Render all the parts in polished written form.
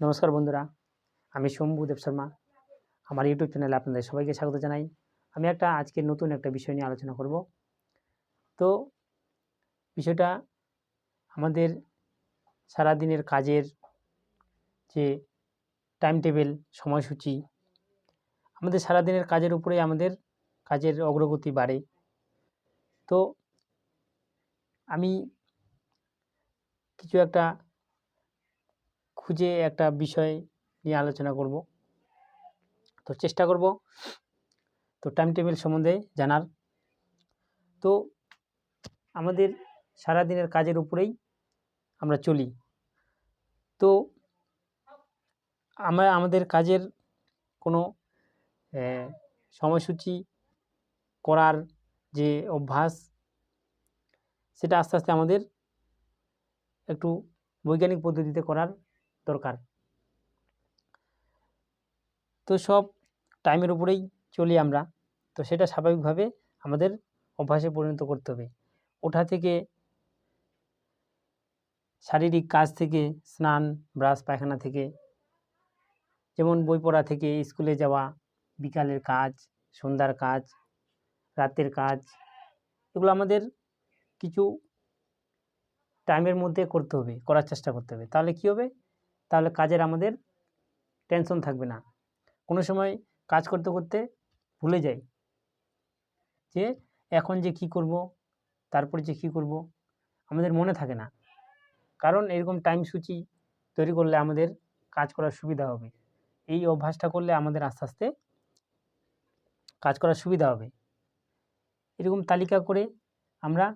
নমস্কার বন্ধুরা, আমি শম্ভু দেব শর্মা। আমার ইউটিউব চ্যানেলে আপনাদের সবাইকে স্বাগত জানাই। আমি আজকে নতুন একটা বিষয় নিয়ে আলোচনা করব। তো বিষয়টা আমাদের সারাদিনের কাজের যে টাইম টেবিল, সময়সূচি, আমাদের সারাদিনের কাজের উপরে আমাদের কাজের অগ্রগতি বাড়ে। তো আমি কিছু একটা খুঁজে একটা বিষয় নিয়ে আলোচনা করব। তো চেষ্টা করব টাইম টেবিল সম্বন্ধে জানার। তো আমাদের সারাদিনের কাজের উপরেই আমরা চলি। তো আমাদের কাজের কোনো সময়সূচি করার যে অভ্যাস, সেটা আস্তে আস্তে আমাদের একটু বৈজ্ঞানিক পদ্ধতিতে করার দরকার। তো সব টাইমের উপরেই চলি আমরা, তো সেটা স্বাভাবিকভাবে আমাদের অভ্যাসে পরিণত করতে হবে। ওঠা থেকে, শারীরিক কাজ থেকে, স্নান, ব্রাশ, পায়খানা থেকে, যেমন বই পড়া থেকে, স্কুলে যাওয়া, বিকালের কাজ, সন্ধ্যার কাজ, রাতের কাজ, এগুলো আমাদের কিছু টাইমের মধ্যে করতে হবে, করার চেষ্টা করতে হবে। তাহলে কী হবে? তাহলে কাজের আমাদের টেনশন থাকবে না। কোনো সময় কাজ করতে করতে ভুলে যাই যে এখন যে কি করব, তারপরে যে কি করব, আমাদের মনে থাকে না। কারণ এরকম টাইম সূচি তৈরি করলে আমাদের কাজ করার সুবিধা হবে। এই অভ্যাসটা করলে আমাদের আস্তে আস্তে কাজ করার সুবিধা হবে। এরকম তালিকা করে আমরা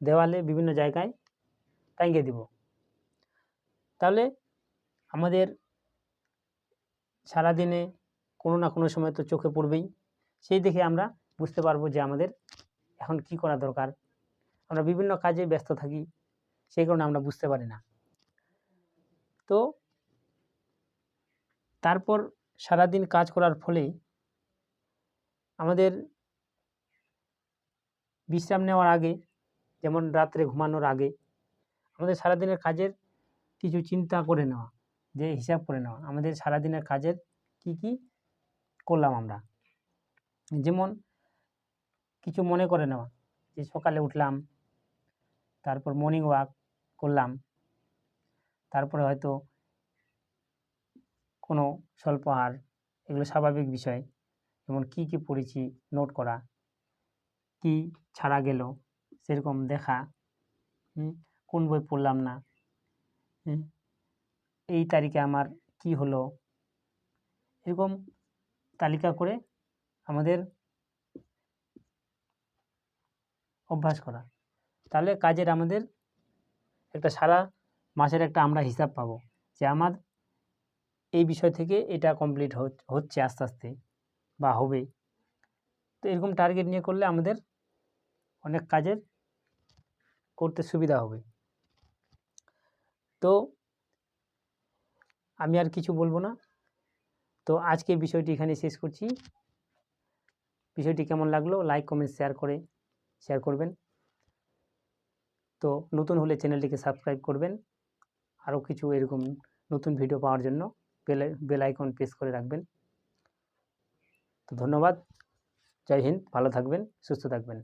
দেওয়ালে বিভিন্ন জায়গায় টাঙিয়ে দিব। তাহলে আমাদের সারাদিনে কোনো না কোনো সময় তো চোখে পড়বেই। সেই দেখে আমরা বুঝতে পারবো যে আমাদের এখন কি করা দরকার। আমরা বিভিন্ন কাজে ব্যস্ত থাকি, সেই কারণে আমরা বুঝতে পারি না। তো তারপর সারাদিন কাজ করার ফলে আমাদের বিশ্রাম নেওয়ার আগে, যেমন রাত্রে ঘুমানোর আগে, আমাদের সারাদিনের কাজের কিছু চিন্তা করে নেওয়া, যে হিসাব করে নেওয়া আমাদের সারাদিনের কাজের কি কি করলাম আমরা। যেমন কিছু মনে করে নেওয়া যে সকালে উঠলাম, তারপর মর্নিং ওয়াক করলাম, তারপরে হয়তো কোনো স্বল্প আহার, এগুলো স্বাভাবিক বিষয়। যেমন কি কি পড়েছি নোট করা, কি ছাড়া গেল সেরকম দেখা, কোন বই পড়লাম না, এই তারিখে আমার কি হলো, এরকম তালিকা করে আমাদের অভ্যাস করা। তাহলে কাজের আমাদের একটা সারা মাসের একটা আমরা হিসাব পাবো যে আমার এই বিষয় থেকে এটা কমপ্লিট হচ্ছে আস্তে আস্তে বা হবে। তো এরকম টার্গেট নিয়ে করলে আমাদের অনেক কাজের করতে সুবিধা হবে। তো আমি আর কিছু বলবো না। তো আজকে বিষয়টি এখানে শেষ করছি। বিষয়টি কেমন লাগলো লাইক, কমেন্ট, শেয়ার করবেন। তো নতুন হলে চ্যানেলটিকে সাবস্ক্রাইব করবেন। আরও কিছু এরকম নতুন ভিডিও পাওয়ার জন্য বেল আইকন প্রেস করে রাখবেন। তো ধন্যবাদ। জয় হিন্দ। ভালো থাকবেন, সুস্থ থাকবেন।